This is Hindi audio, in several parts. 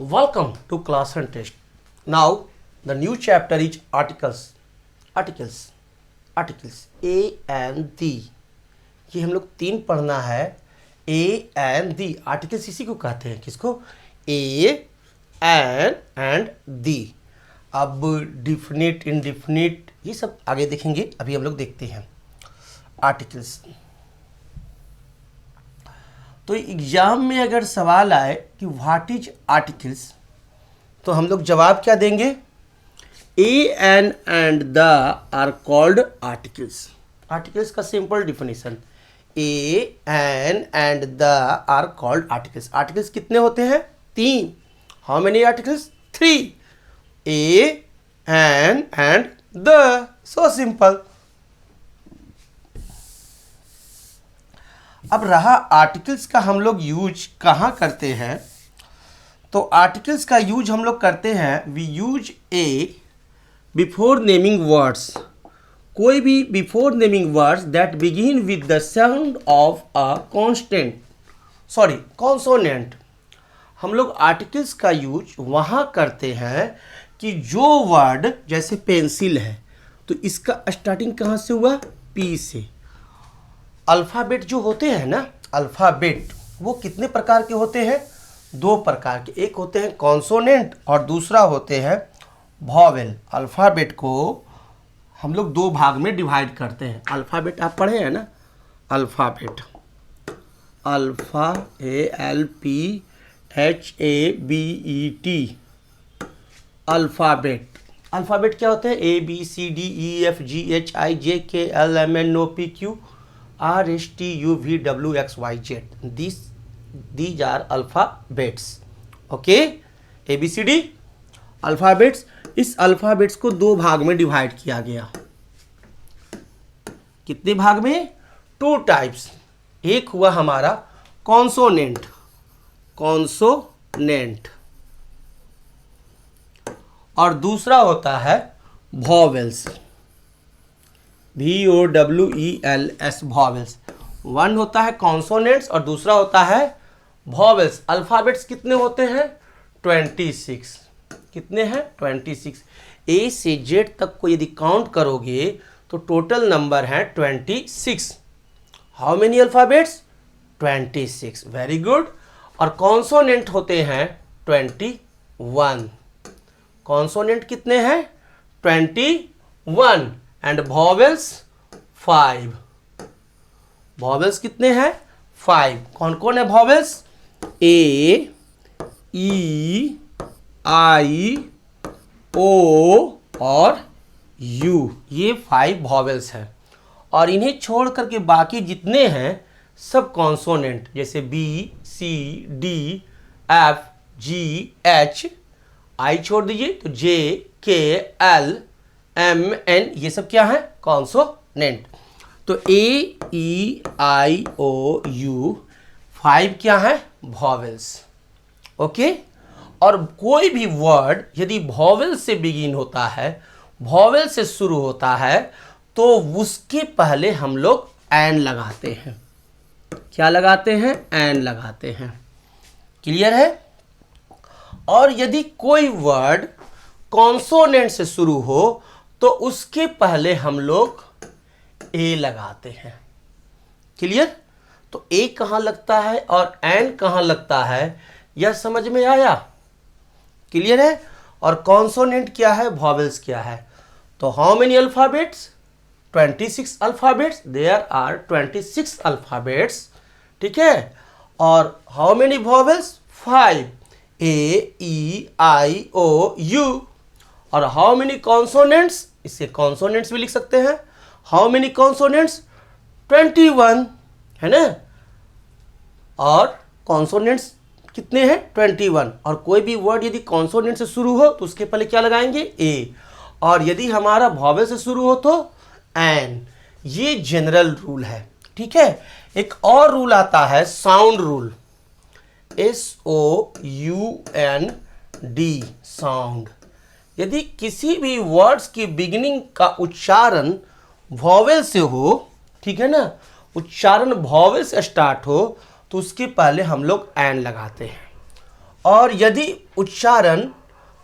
Welcome to class and test. Now the new chapter is articles. Articles. Articles. A and the. ये हम लोग 3 पढ़ना है. A and the. Articles इसी को कहते हैं. किसको? A and the. अब डिफिनिट इनडिफिनिट ये सब आगे देखेंगे. अभी हम लोग देखते हैं आर्टिकल्स. तो एग्जाम में अगर सवाल आए कि व्हाट इज आर्टिकल्स, तो हम लोग जवाब क्या देंगे? A and the are called articles. Articles का simple definition, a and the are called articles. Articles कितने होते हैं? 3. How many articles? 3. A and the. So simple. अब रहा आर्टिकल्स का हम लोग यूज कहाँ करते हैं, तो आर्टिकल्स का यूज हम लोग करते हैं, we use a before naming words. कोई भी before naming words that begin with the sound of a consonant. हम लोग आर्टिकल्स का यूज वहाँ करते हैं कि जो वर्ड, जैसे पेंसिल है तो इसका स्टार्टिंग कहाँ से हुआ? पी से. अल्फ़ाबेट जो होते हैं ना, अल्फ़ाबेट वो कितने प्रकार के होते हैं? 2 प्रकार के. एक होते हैं कॉन्सोनेंट और दूसरा होते हैं वॉवेल. अल्फ़ाबेट को हम लोग 2 भाग में डिवाइड करते हैं. अल्फ़ाबेट आप पढ़े हैं ना, alphabet, alpha ALPHABET. Alphabet. Alphabet क्या होते हैं? ABCDEFGHIJKLMNOPQ RSTUVWXYZ. These are alphabets. Okay, ABCD alphabets. इस अल्फ़ाबेट्स को 2 भाग में डिवाइड किया गया. कितने भाग में? 2 टाइप्स. एक हुआ हमारा कॉन्सोनेंट, और दूसरा होता है वॉवेल्स, VOWELS, वॉवेल्स. 1 होता है कॉन्सोनेंट्स और दूसरा होता है वॉवेल्स. अल्फ़ाबेट्स कितने होते हैं? 26. कितने हैं? 26. A से Z तक को यदि काउंट करोगे तो टोटल नंबर है 26. How many alphabets? 26. Very good. और कॉन्सोनेंट होते हैं 21. कॉन्सोनेंट कितने हैं? 21. And vowels 5. वॉवेल्स कितने हैं? 5. कौन कौन है vowels? A, E, I, O और U. ये 5 वॉवेल्स हैं. और इन्हें छोड़ करके बाकी जितने हैं सब कॉन्सोनेंट, जैसे B, C, D, F, G, H. I छोड़ दीजिए तो J, K, L, M, N, ये सब क्या है? कॉन्सोनेंट. तो A, E, I, O, U 5 क्या है? वॉवेल्स. ओके. और कोई भी वर्ड यदि वॉवेल से बिगिन होता है, वॉवेल से शुरू होता है, तो उसके पहले हम लोग एन लगाते हैं. क्या लगाते हैं? एन लगाते हैं. क्लियर है? और यदि कोई वर्ड कॉन्सोनेंट से शुरू हो तो उसके पहले हम लोग ए लगाते हैं. क्लियर? तो ए कहाँ लगता है और एन कहाँ लगता है, यह समझ में आया? क्लियर है? और कॉन्सोनेंट क्या है, वॉवेल्स क्या है. तो how many alphabets? 26 alphabets. There are 26 alphabets. ठीक है. और हाउ मेनी वॉवेल्स? 5. AEIOU. और हाउ मेनी कॉन्सोनेंट्स? इसे कॉन्सोनेंट्स भी लिख सकते हैं. How many consonants? 21 है ना. और कॉन्सोनेंट्स कितने हैं? 21. और कोई भी वर्ड यदि कॉन्सोनेंट से शुरू हो तो उसके पहले क्या लगाएंगे? ए. और यदि हमारा वॉवेल से शुरू हो तो एन. ये जनरल रूल है. ठीक है. एक और रूल आता है साउंड रूल, SOUND, साउंड. यदि किसी भी वर्ड्स की बिगिनिंग का उच्चारण वॉवेल से हो, ठीक है ना, उच्चारण वॉवेल से स्टार्ट हो, तो उसके पहले हम लोग एन लगाते हैं. और यदि उच्चारण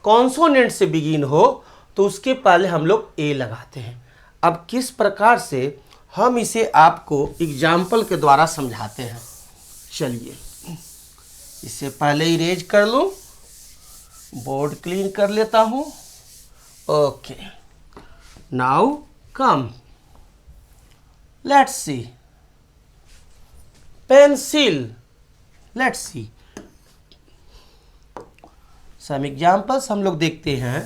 कॉन्सोनेंट से बिगिन हो तो उसके पहले हम लोग ए लगाते हैं। अब किस प्रकार से हम इसे आपको एग्जाम्पल के द्वारा समझाते हैं, चलिए इससे पहले इरेज कर लूँ, बोर्ड क्लीन कर लेता हूँ। Okay, now come, let's see pencil, let's see some examples हम लोग देखते हैं।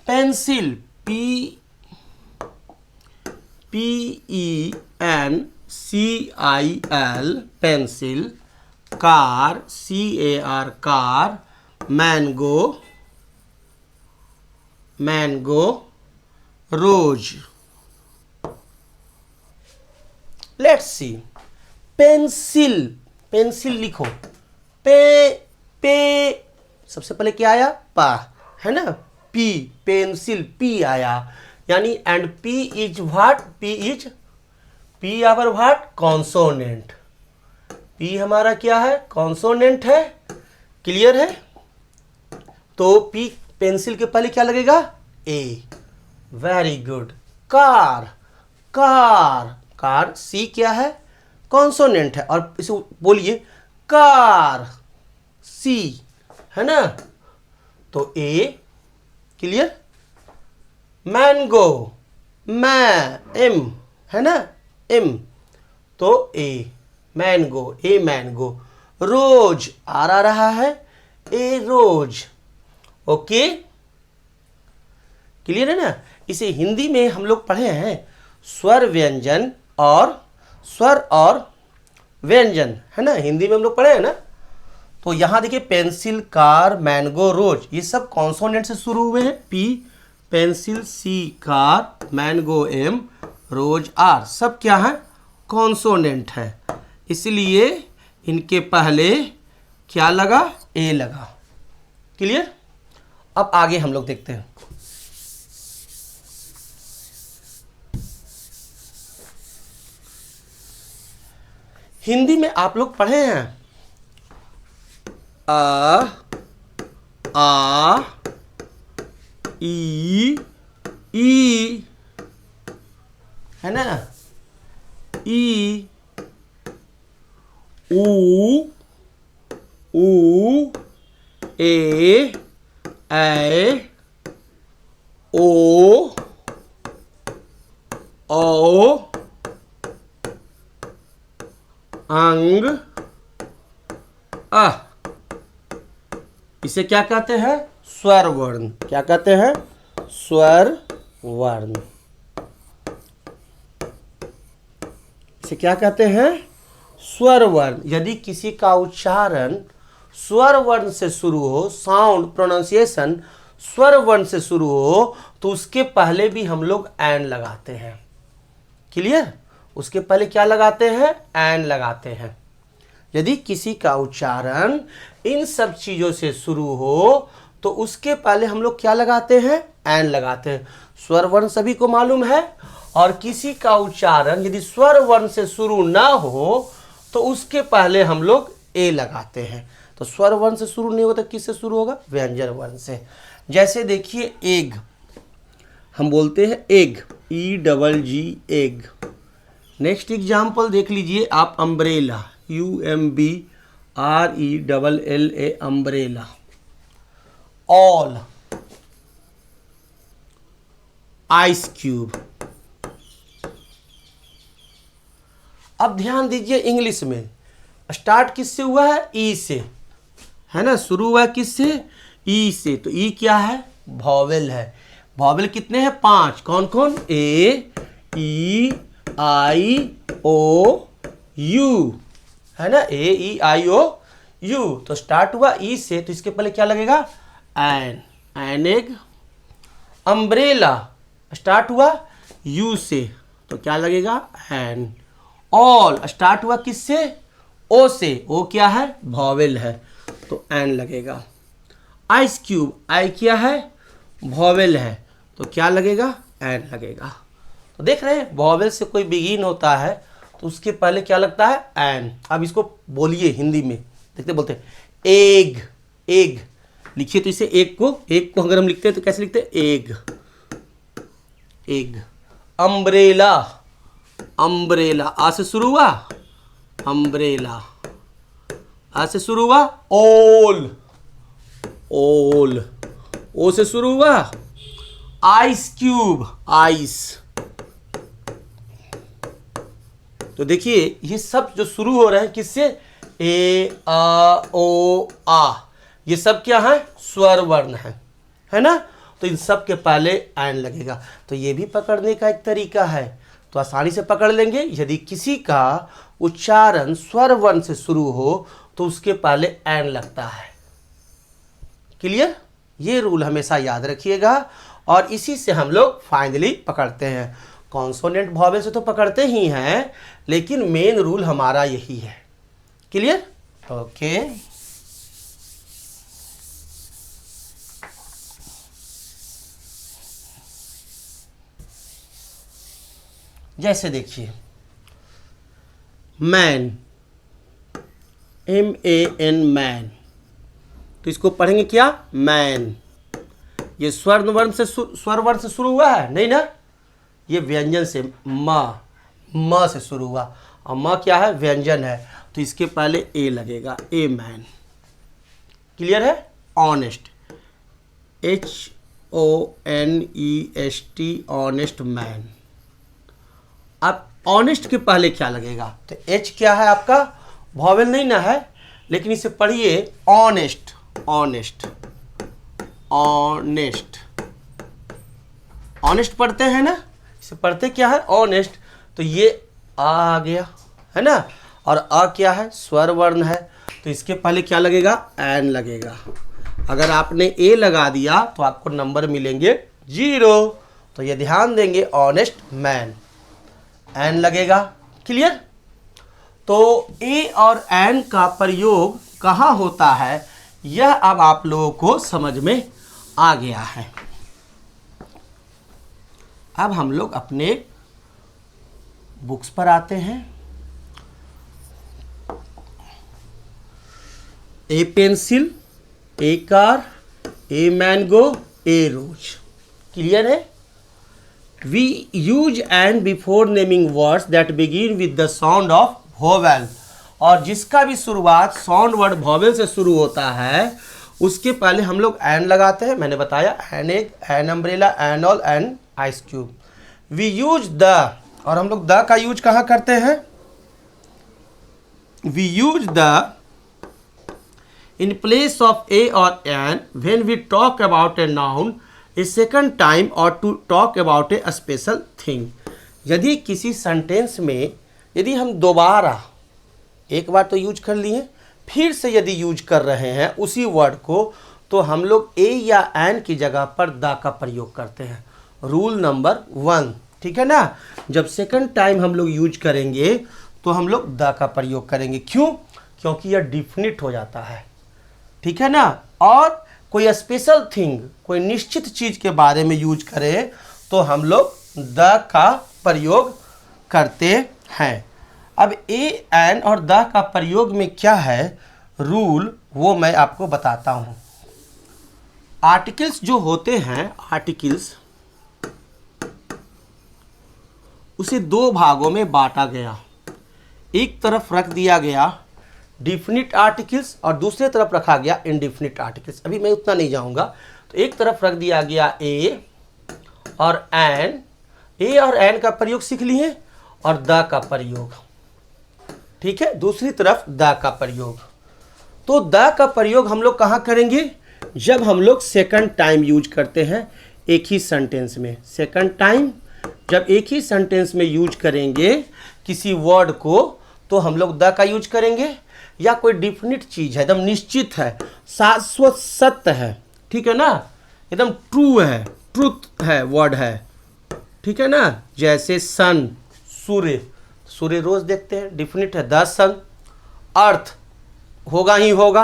Pencil, PENCIL pencil, car, CAR car, mango, rose. Let's see pencil, pencil लिखो, पे सबसे पहले क्या आया, पा, है ना, पी, पेंसिल, पी आया, यानी and P is what, P our what, consonant. P हमारा क्या है, कॉन्सोनेंट है, क्लियर है। तो पी पेंसिल के पहले क्या लगेगा, ए, वेरी गुड। कार, कार, सी क्या है, कॉन्सोनेंट है, और इसे बोलिए कार, सी, है ना, तो ए, क्लियर। मैंगो, एम, है ना, एम, तो ए मैंगो। रोज, आर आ रहा है, ए रोज, ओके, क्लियर है ना। इसे हिंदी में हम लोग पढ़े हैं स्वर व्यंजन और व्यंजन, है ना, हिंदी में हम लोग पढ़े हैं ना। तो यहां देखिए पेंसिल, कार, मैंगो, रोज, ये सब कॉन्सोनेंट से शुरू हुए हैं। P, pencil, C, car, mango, M, rose, R, सब क्या है, कॉन्सोनेंट है, इसलिए इनके पहले क्या लगा, ए लगा, क्लियर। अब आगे हम लोग देखते हैं। हिंदी में आप लोग पढ़े हैं आ, ई, है ना, ई, ऊ, ए, ओ, अंग, आ। इसे क्या कहते हैं, स्वर वर्ण। क्या कहते हैं, स्वर वर्ण। इसे क्या कहते हैं, स्वर वर्ण। यदि किसी का उच्चारण स्वर वर्ण से शुरू हो, साउंड प्रोनाउंसिएशन स्वर वर्ण से शुरू हो, तो उसके पहले भी हम लोग एन लगाते हैं, क्लियर। उसके पहले क्या लगाते हैं, एन लगाते हैं। यदि किसी का उच्चारण इन सब चीजों से शुरू हो तो उसके पहले हम लोग क्या लगाते हैं, एन लगाते हैं। स्वर वर्ण सभी को मालूम है, और किसी का उच्चारण यदि स्वर वर्ण से शुरू ना हो तो उसके पहले हम लोग ए लगाते हैं। तो स्वर वर्ण से शुरू नहीं होगा तो किससे शुरू होगा, व्यंजन वर्ण से। जैसे देखिए एग, हम बोलते हैं egg, EGG, egg. Next example देख लीजिए आप, umbrella, UMBRELLA, umbrella. All, ice cube. अब ध्यान दीजिए इंग्लिश में स्टार्ट किससे हुआ है, ई से, है ना, शुरू हुआ है किससे, ई से। तो ई क्या है, वॉवेल है। वॉवेल कितने हैं, 5। कौन कौन, ए, ई, आई, ओ, यू, है ना, ए, ई, आई, ओ, यू। तो स्टार्ट हुआ ई से, तो इसके पहले क्या लगेगा, एन, एग। अम्ब्रेला स्टार्ट हुआ यू से, तो क्या लगेगा, एन। ऑल स्टार्ट हुआ किससे, ओ से, ओ क्या है, वॉवेल है, तो एन लगेगा। आइस क्यूब, आई क्या है, वॉवेल है, तो क्या लगेगा, एन लगेगा। तो देख रहे हैं वॉवेल से कोई बिगिन होता है तो उसके पहले क्या लगता है? एन। अब इसको बोलिए हिंदी में, देखते बोलते हैं एग। एग लिखिए तो इसे एग को अगर हम लिखते हैं तो कैसे लिखते हैं? एग। एग। अम्ब्रेला। अम्ब्रेला आ से शुरू हुआ, अम्ब्रेला। आ से शुरू हुआ ओल। ओल। ओ से शुरू हुआ आइस क्यूब। आइस। तो देखिए ये सब जो शुरू हो रहे हैं किससे? ए आ ओ आ, ये सब क्या है? स्वर वर्ण है ना। तो इन सब के पहले एन लगेगा। तो ये भी पकड़ने का एक तरीका है, तो आसानी से पकड़ लेंगे। यदि किसी का उच्चारण स्वर वर्ण से शुरू हो तो उसके पहले एन लगता है। क्लियर? ये रूल हमेशा याद रखिएगा और इसी से हम लोग फाइनली पकड़ते हैं। कॉन्सोनेंट वॉवेल से तो पकड़ते ही हैं, लेकिन मेन रूल हमारा यही है। क्लियर? ओके। जैसे देखिए मैन, MAN, मैन, तो इसको पढ़ेंगे क्या? मैन। ये स्वर वर्ण से शुरू हुआ है नहीं ना, ये व्यंजन से म से शुरू हुआ और म क्या है? व्यंजन है, तो इसके पहले ए लगेगा। A man. क्लियर है? Honest, HONEST, honest man. अब ऑनेस्ट के पहले क्या लगेगा? तो एच क्या है आपका? वॉवेल नहीं ना है, लेकिन इसे पढ़िए ऑनेस्ट। ऑनेस्ट। ऑनेस्ट। ऑनेस्ट पढ़ते हैं ना, इसे पढ़ते क्या है? ऑनेस्ट। तो ये आ गया है ना, और अ क्या है? स्वर वर्ण है, तो इसके पहले क्या लगेगा? एन लगेगा। अगर आपने ए लगा दिया तो आपको नंबर मिलेंगे 0। तो ये ध्यान देंगे, ऑनेस्ट मैन, एन लगेगा। क्लियर? तो ए और एन का प्रयोग कहाँ होता है, यह अब आप लोगों को समझ में आ गया है। अब हम लोग अपने बुक्स पर आते हैं। A pencil, a car, a mango, a rose. Clear है? We use and before naming words that begin with the sound of vowel, और जिसका भी शुरुआत साउंड वर्ड वॉवेल से शुरू होता है उसके पहले हम लोग एन लगाते हैं। मैंने बताया an egg, an umbrella, an owl, an ice cube. We use the, और हम लोग द का यूज कहाँ करते हैं? We use the in place of a or an when we talk about a noun a second time or to talk about a special thing। यदि किसी सेंटेंस में यदि हम दोबारा, एक बार तो यूज कर लिए, फिर से यदि यूज कर रहे हैं उसी वर्ड को, तो हम लोग ए या एन की जगह पर द का प्रयोग करते हैं। रूल नंबर 1, ठीक है ना। जब सेकंड टाइम हम लोग यूज करेंगे तो हम लोग द का प्रयोग करेंगे। क्यों? क्योंकि यह डिफिनिट हो जाता है, ठीक है ना। और कोई स्पेशल थिंग, कोई निश्चित चीज के बारे में यूज करें तो हम लोग द का प्रयोग करते हैं। अब ए एन और द का प्रयोग में क्या है रूल, वो मैं आपको बताता हूं। आर्टिकल्स जो होते हैं, आर्टिकल्स, उसे 2 भागों में बांटा गया। एक तरफ रख दिया गया डिफिनिट आर्टिकल्स और दूसरे तरफ रखा गया इनडिफिनिट आर्टिकल्स। अभी मैं उतना नहीं जाऊंगा। तो एक तरफ रख दिया गया ए और एन, ए और एन का प्रयोग सीख लिए, और द का प्रयोग, ठीक है। दूसरी तरफ द का प्रयोग। तो द का प्रयोग हम लोग कहाँ करेंगे? जब हम लोग सेकंड टाइम यूज करते हैं एक ही सेंटेंस में। सेकंड टाइम जब एक ही सेंटेंस में यूज करेंगे किसी वर्ड को, तो हम लोग द का यूज करेंगे। या कोई डिफिनिट चीज है, एकदम निश्चित है, शाश्वत सत्य है, ठीक है ना, एकदम ट्रू है, ट्रुथ है, वर्ड है, ठीक है ना। जैसे सन, सूर्य, सूर्य रोज देखते हैं, डिफिनिट है, द सन। अर्थ होगा ही होगा,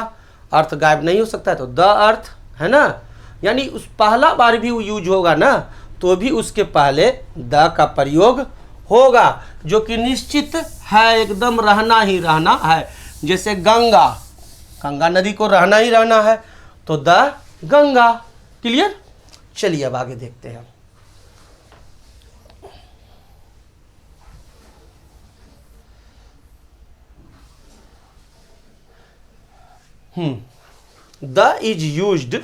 अर्थ गायब नहीं हो सकता है, तो द अर्थ, है ना। यानी उस पहला बार भी वो यूज होगा ना, तो भी उसके पहले द का प्रयोग होगा, जो कि निश्चित है, एकदम रहना ही रहना है। जैसे गंगा, गंगा नदी को रहना ही रहना है, तो द गंगा। क्लियर? चलिए अब आगे देखते हैं। The is used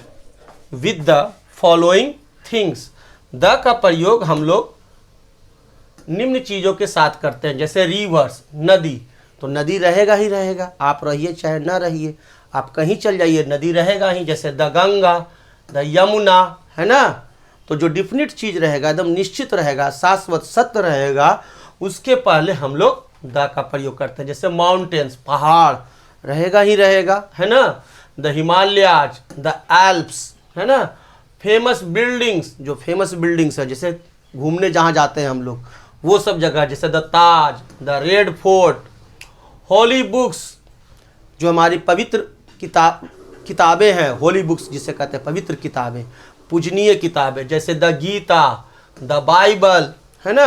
with the following things. The का प्रयोग हम लोग निम्न चीजों के साथ करते हैं, जैसे रिवर्स, नदी, तो नदी रहेगा ही रहेगा, आप रहिए चाहे ना रहिए, आप कहीं चल जाइए नदी रहेगा ही। जैसे द गंगा, द यमुना, है ना। तो जो डिफिनिट चीज रहेगा, एकदम निश्चित रहेगा, शाश्वत सत्य रहेगा, उसके पहले हम लोग द का प्रयोग करते हैं। जैसे माउंटेन्स, पहाड़ रहेगा ही रहेगा, है ना। द हिमालयाज, द एल्प्स, है ना। फेमस बिल्डिंग्स, जो फेमस बिल्डिंग्स है, जैसे घूमने जहाँ जाते हैं हम लोग, वो सब जगह, जैसे the Taj, the red fort. Holy books, जो हमारी पवित्र किताबें हैं, होली बुक्स जिसे कहते हैं, पवित्र किताबें, पूजनीय किताबें, जैसे द गीता, द बाइबल, है ना।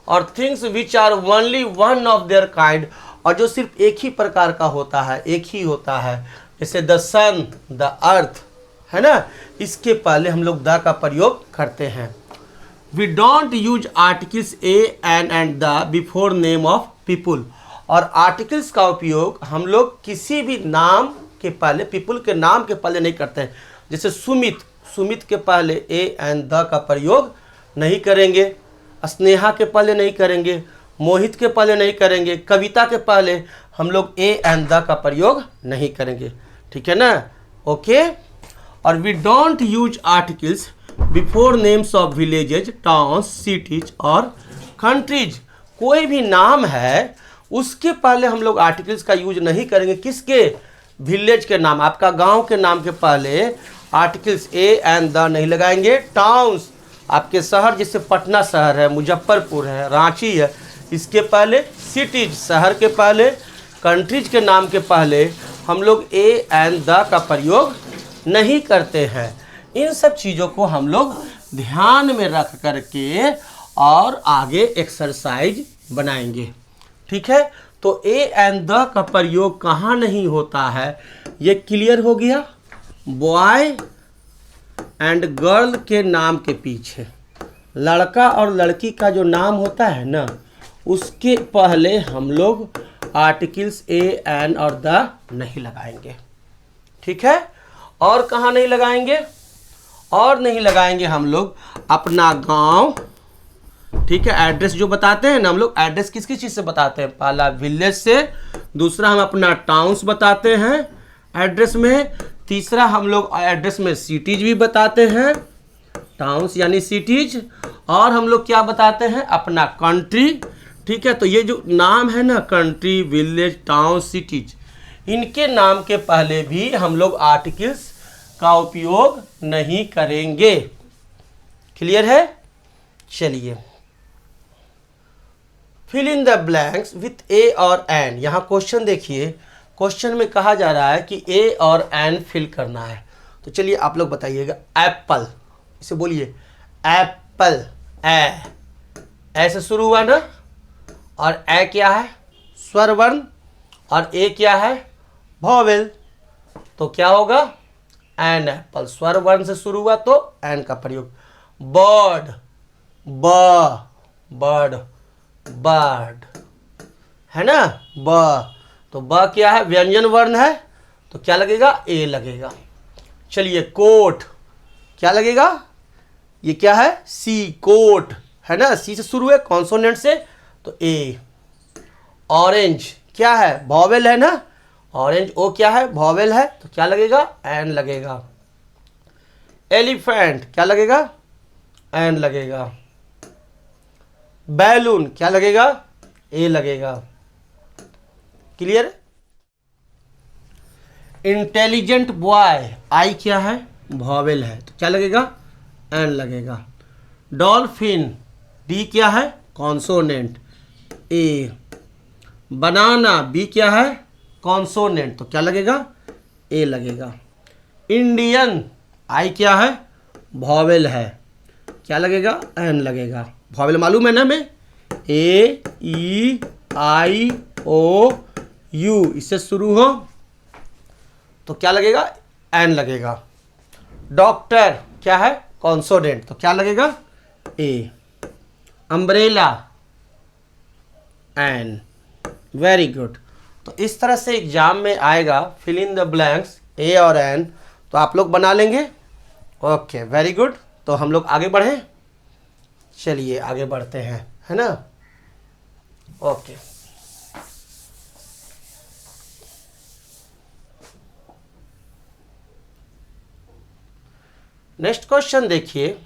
और things which are only one of their kind, और जो सिर्फ एक ही प्रकार का होता है, एक ही होता है, जैसे द सन, द अर्थ, है ना। इसके पहले हम लोग द का प्रयोग करते हैं। We don't use articles a and the before name of people. और आर्टिकल्स का उपयोग हम लोग किसी भी नाम के पहले, पीपुल के नाम के पहले नहीं करते हैं। जैसे सुमित, सुमित के पहले ए एंड द का प्रयोग नहीं करेंगे, स्नेहा के पहले नहीं करेंगे, मोहित के पहले नहीं करेंगे, कविता के पहले हम लोग ए एंड द का प्रयोग नहीं करेंगे। ठीक है ना? ओके। और we don't use articles before names of villages, towns, cities और कंट्रीज। कोई भी नाम है उसके पहले हम लोग आर्टिकल्स का यूज नहीं करेंगे। किसके? विलेज के नाम, आपका गांव के नाम के पहले आर्टिकल्स ए एंड द नहीं लगाएंगे। टाउन्स, आपके शहर, जैसे पटना शहर है, मुजफ्फरपुर है, रांची है, इसके पहले। सिटीज, शहर के पहले। कंट्रीज के नाम के पहले हम लोग ए एंड द का प्रयोग नहीं करते हैं। इन सब चीज़ों को हम लोग ध्यान में रख करके और आगे एक्सरसाइज बनाएंगे। ठीक है? तो ए एंड द का प्रयोग कहाँ नहीं होता है, ये क्लियर हो गया। बॉय एंड गर्ल के नाम के पीछे, लड़का और लड़की का जो नाम होता है ना, उसके पहले हम लोग आर्टिकल्स ए एंड और द नहीं लगाएंगे। ठीक है? और कहाँ नहीं लगाएंगे? और नहीं लगाएंगे हम लोग अपना गांव। ठीक है? एड्रेस जो बताते हैं ना हम लोग, एड्रेस किस किस चीज़ से बताते हैं? पहला विलेज से, दूसरा हम अपना टाउन्स बताते हैं एड्रेस में, तीसरा हम लोग एड्रेस में सिटीज भी बताते हैं, टाउन्स यानी सिटीज, और हम लोग क्या बताते हैं? अपना कंट्री। ठीक है? तो ये जो नाम है ना, कंट्री, विलेज, टाउन, सिटीज, इनके नाम के पहले भी हम लोग आर्टिकल्स का उपयोग नहीं करेंगे। क्लियर है? चलिए, fill in the blanks with a और एन। यहाँ क्वेश्चन देखिए, क्वेश्चन में कहा जा रहा है कि ए और एन फिल करना है। तो चलिए आप लोग बताइएगा। एप्पल, इसे बोलिए एप्पल, ऐसे शुरू हुआ ना, और ए क्या है? स्वर वर्ण, और ए क्या है? वॉवेल। तो क्या होगा? An apple. स्वर वर्ण से शुरू हुआ तो एन का प्रयोग। बर्ड, बर्ड, बर्ड, है ना, ब। तो ब क्या है? व्यंजन वर्ण है, तो क्या लगेगा? ए लगेगा। चलिए, कोट, क्या लगेगा? ये क्या है? सी, कोट, है ना, सी से शुरू है, कॉन्सोनेंट से, तो ए। ऑरेंज क्या है? वॉवेल है ना, ऑरेंज, ओ क्या है? वॉवेल है, तो क्या लगेगा? एन लगेगा। एलिफेंट क्या लगेगा? एन लगेगा। बैलून क्या लगेगा? ए लगेगा। क्लियर? इंटेलिजेंट बॉय, आई क्या है? वॉवेल है, तो क्या लगेगा? एन लगेगा। डॉल्फिन, डी क्या है? कॉन्सोनेंट, ए। बनाना, बी क्या है? कॉन्सोनेंट, तो क्या लगेगा? ए लगेगा। इंडियन, आई क्या है? वॉवेल है, क्या लगेगा? एन लगेगा। वॉवेल मालूम है ना में? ए, ई, आई ओ यू इससे शुरू हो तो क्या लगेगा, एन लगेगा। डॉक्टर क्या है, कॉन्सोनेंट, तो क्या लगेगा, a. Umbrella, an. Very good. तो इस तरह से एग्जाम में आएगा fill in the blanks a और एन, तो आप लोग बना लेंगे। Okay, very good. तो हम लोग आगे बढ़ें, चलिए आगे बढ़ते हैं, है ना। ओके, नेक्स्ट क्वेश्चन देखिए,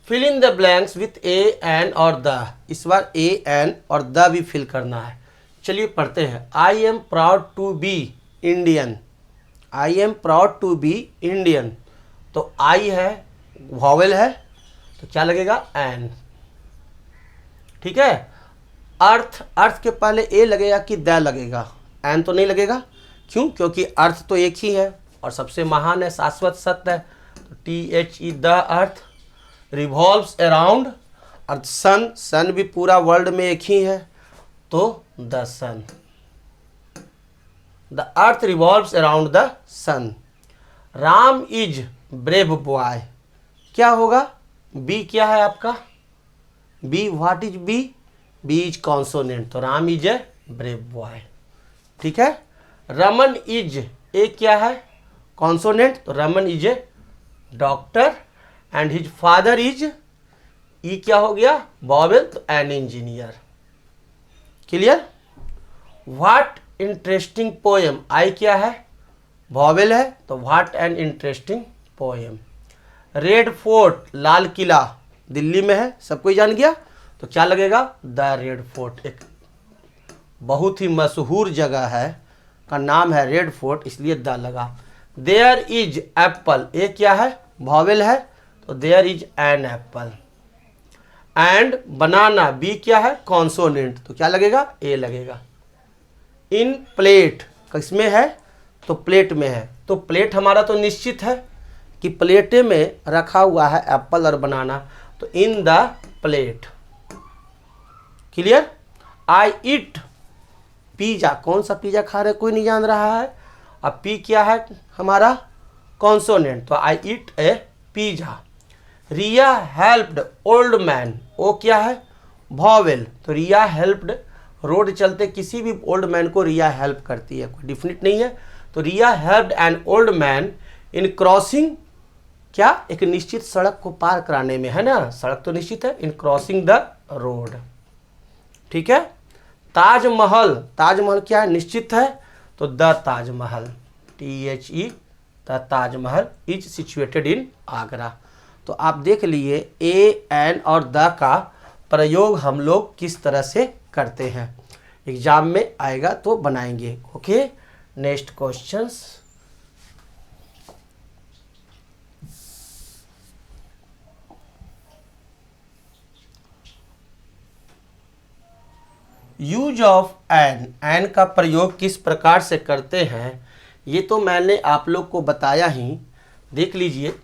fill in the blanks with a an और द। इस बार ए एन और द भी फिल करना है। चलिए पढ़ते हैं। I am proud to be Indian. I am proud to be Indian, तो आई है, वॉवेल है, तो क्या लगेगा, एन। ठीक है। अर्थ, अर्थ के पहले ए लगेगा कि द लगेगा, एन तो नहीं लगेगा। क्यों, क्योंकि अर्थ तो एक ही है और सबसे महान है, शाश्वत सत्य है। तो THE the earth revolves around earth sun, sun भी पूरा वर्ल्ड में एक ही है, तो the sun. The earth revolves around the sun. Ram is brave boy, क्या होगा, बी क्या है आपका, B, what is B, B is consonant, तो Ram is a brave boy. ठीक है। रमन इज, ए क्या है, कॉन्सोनेंट, तो Raman is a doctor and his father is, E क्या हो गया, वॉवेल, तो an engineer. Clear. What interesting poem, I क्या है, वॉवेल है, तो what an interesting poem. Red fort, लाल किला दिल्ली में है, सब कोई जान गया, तो क्या लगेगा, द रेड फोर्ट। एक बहुत ही मशहूर जगह है का नाम है रेड फोर्ट, इसलिए द लगा। देयर इज एप्पल, ए क्या है, वॉवेल है, तो there is an apple. And banana, B क्या है, कॉन्सोनेंट, तो क्या लगेगा, ए लगेगा। इन प्लेट, किसमें है, तो प्लेट में है, तो प्लेट हमारा तो निश्चित है कि प्लेटे में रखा हुआ है एप्पल और बनाना, तो in the plate. Clear. I eat pizza, कौन सा पिज्जा खा रहे कोई नहीं जान रहा है। अब पी क्या है हमारा, कॉन्सोनेंट, तो आई ईट ए पिज्जा। रिया हेल्प्ड ओल्ड मैन, ओ क्या है, वॉवेल, तो रिया हेल्प्ड, रोड चलते किसी भी ओल्ड मैन को रिया हेल्प करती है, कोई डिफिनिट नहीं है, तो Riya helped an old man in crossing, क्या, एक निश्चित सड़क को पार कराने में, है ना, सड़क तो निश्चित है, इन क्रॉसिंग द रोड। ठीक है। ताजमहल, ताजमहल क्या है, निश्चित है, तो the Taj Mahal, THE the Taj Mahal is situated in Agra. तो आप देख लिए ए एन और द का प्रयोग हम लोग किस तरह से करते हैं, एग्जाम में आएगा तो बनाएंगे। Okay, next questions. Use of an, an का प्रयोग किस प्रकार से करते हैं, ये तो मैंने आप लोग को बताया ही, देख लीजिए।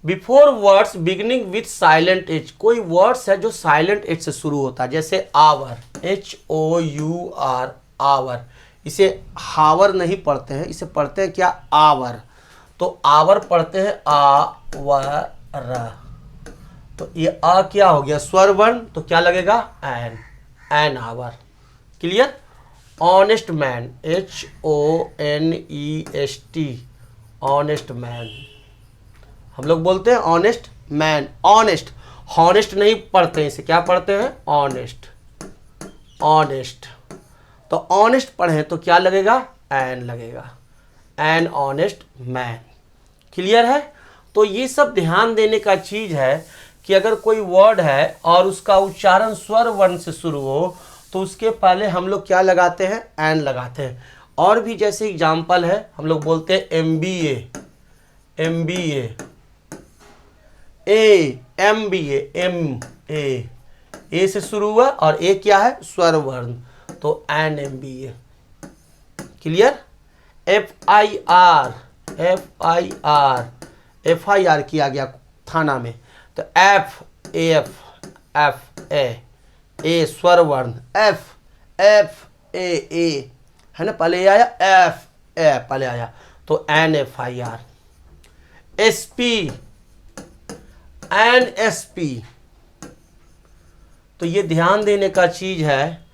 Before words beginning with silent H, कोई वर्ड्स है जो साइलेंट एच से शुरू होता है, जैसे आवर, HOUR, आवर, इसे हावर नहीं पढ़ते हैं, इसे पढ़ते हैं क्या, आवर, तो आवर पढ़ते हैं आवर, तो ये आ क्या हो गया, स्वर वर्ण, तो क्या लगेगा, an hour. Clear. Honest man, HONEST, honest man, हम लोग बोलते हैं ऑनेस्ट मैन, ऑनेस्ट, हॉनेस्ट नहीं पढ़ते हैं, इसे क्या पढ़ते हैं, ऑनेस्ट, ऑनेस्ट, तो ऑनेस्ट पढ़ें तो क्या लगेगा, एन लगेगा, एन ऑनेस्ट मैन। क्लियर है। तो ये सब ध्यान देने का चीज है कि अगर कोई वर्ड है और उसका उच्चारण स्वर वर्ण से शुरू हो तो उसके पहले हम लोग क्या लगाते हैं, एन लगाते हैं। और भी जैसे एग्जाम्पल है, हम लोग बोलते हैं MBA, MBA, ए से शुरू हुआ और ए क्या है, स्वर वर्ण, तो एन MBA। क्लियर। FIR किया गया थाना में, तो AF, एफ ए स्वर वर्ण, एफ ए है ना, पहले आया एफ ए पहले आया, तो NFIR। SP NSP, तो ये ध्यान देने का चीज है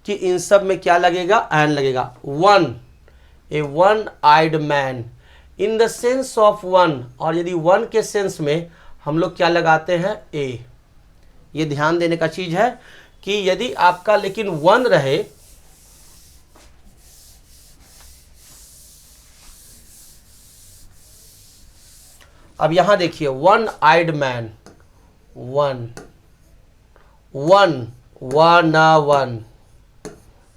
कि इन सब में क्या लगेगा, एन लगेगा। One eyed man in the sense of one, और यदि वन के सेंस में हम लोग क्या लगाते हैं, ए। ये ध्यान देने का चीज है कि यदि आपका लेकिन वन रहे, अब यहां देखिए वन आइड मैन, वन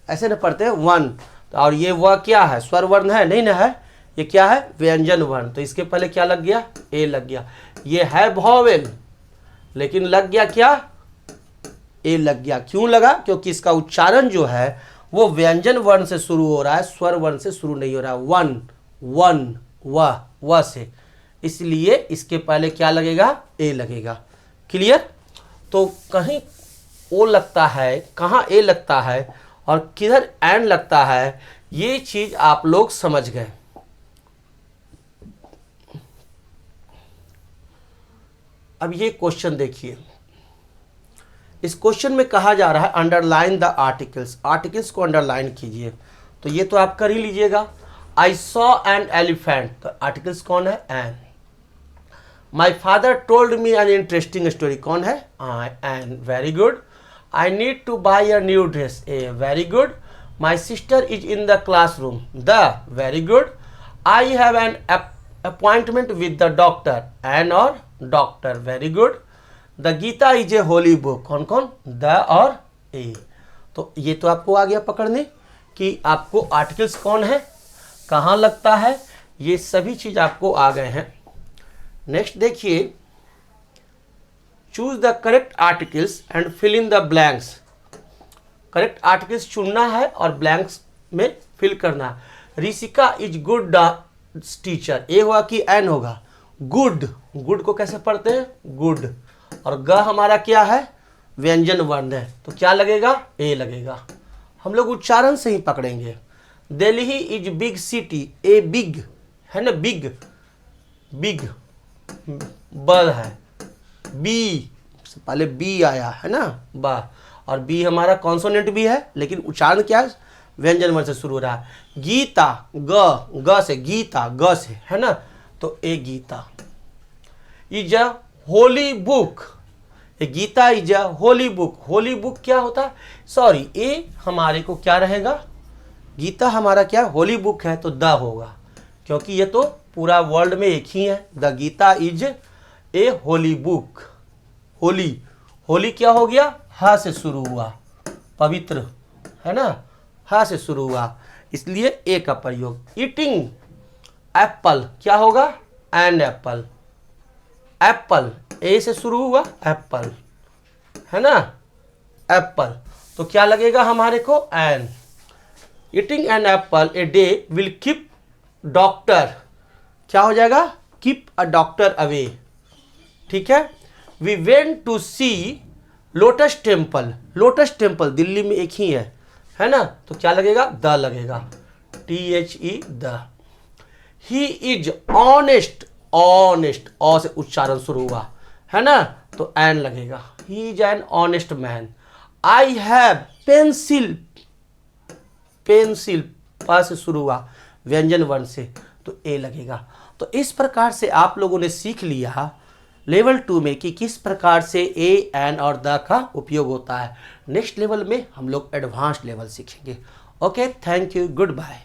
ऐसे ना पढ़ते हैं वन, और ये वह क्या है, स्वर वर्ण है नहीं ना है, ये क्या है, व्यंजन वर्ण, तो इसके पहले क्या लग गया, ए लग गया। ये है वॉवेल लेकिन लग गया क्या, ए लग गया। क्यों लगा, क्योंकि इसका उच्चारण जो है वो व्यंजन वर्ण से शुरू हो रहा है, स्वर वर्ण से शुरू नहीं हो रहा है। व से, इसलिए इसके पहले क्या लगेगा, ए लगेगा। क्लियर। तो कहीं ओ लगता है, कहाँ ए लगता है और किधर एन लगता है, ये चीज आप लोग समझ गए। अब ये क्वेश्चन देखिए, इस क्वेश्चन में कहा जा रहा है अंडरलाइन द आर्टिकल्स, आर्टिकल्स को अंडरलाइन कीजिए। तो ये तो आप कर ही लीजिएगा। आई सॉ एन एलिफेंट, तो आर्टिकल्स कौन है, an. My father told me an interesting story, कौन है, an, very good. I need to buy a new dress, a, very good. My sister is in the classroom, the, very good. I have an appointment with the doctor, an और doctor, very good. The Gita is a holy book, कौन कौन, द और ए। तो ये तो आपको आ गया पकड़ने कि आपको आर्टिकल्स कौन है, कहाँ लगता है, ये सभी चीज आपको आ गए हैं। नेक्स्ट देखिए, choose the correct articles and fill in the blanks. Correct articles चुनना है और ब्लैंक्स में फिल करना है। Rishika is good teacher, a होगा कि एन होगा, गुड, गुड को कैसे पढ़ते हैं, गुड, और ग हमारा क्या है, व्यंजन वर्ण है, तो क्या लगेगा, ए लगेगा। हम लोग उच्चारण से ही पकड़ेंगे। Delhi is big city, a big है ना, बिग, बिग ब है, बी पहले बी आया है ना, बा, और बी हमारा कॉन्सोनेंट भी है लेकिन उच्चारण क्या है, व्यंजन वर्ण से शुरू हो रहा है। गीता, ग से, गीता ग से है ना, तो a Gita. Is a holy book, a Gita is a holy book, holy book क्या होता है, सॉरी ए हमारे को क्या रहेगा, गीता हमारा क्या होली बुक है तो द होगा, क्योंकि ये तो पूरा वर्ल्ड में एक ही है। The Gita is a holy book, holy, holy क्या हो गया, हा से शुरू हुआ, पवित्र है ना, हा से शुरू हुआ, इसलिए ए का प्रयोग। ईटिंग एप्पल क्या होगा, एन एप्पल, एप्पल ए से शुरू हुआ, एप्पल है ना, एप्पल, तो क्या लगेगा हमारे को, an. Eating an apple a day will keep doctor, क्या हो जाएगा, कीप अ डॉक्टर अवे, ठीक है। We went to see Lotus Temple, Lotus Temple Delhi में एक ही है ना, तो क्या लगेगा, द लगेगा, THE the. He is honest, honest अ से उच्चारण शुरू हुआ है ना, तो एन लगेगा, he is an honest man. I have pencil, pencil प से शुरू हुआ, व्यंजन वर्ण से, तो ए लगेगा। तो इस प्रकार से आप लोगों ने सीख लिया लेवल 2 में कि किस प्रकार से ए, एन और द का उपयोग होता है। नेक्स्ट लेवल में हम लोग एडवांस लेवल सीखेंगे। Okay, thank you, good bye.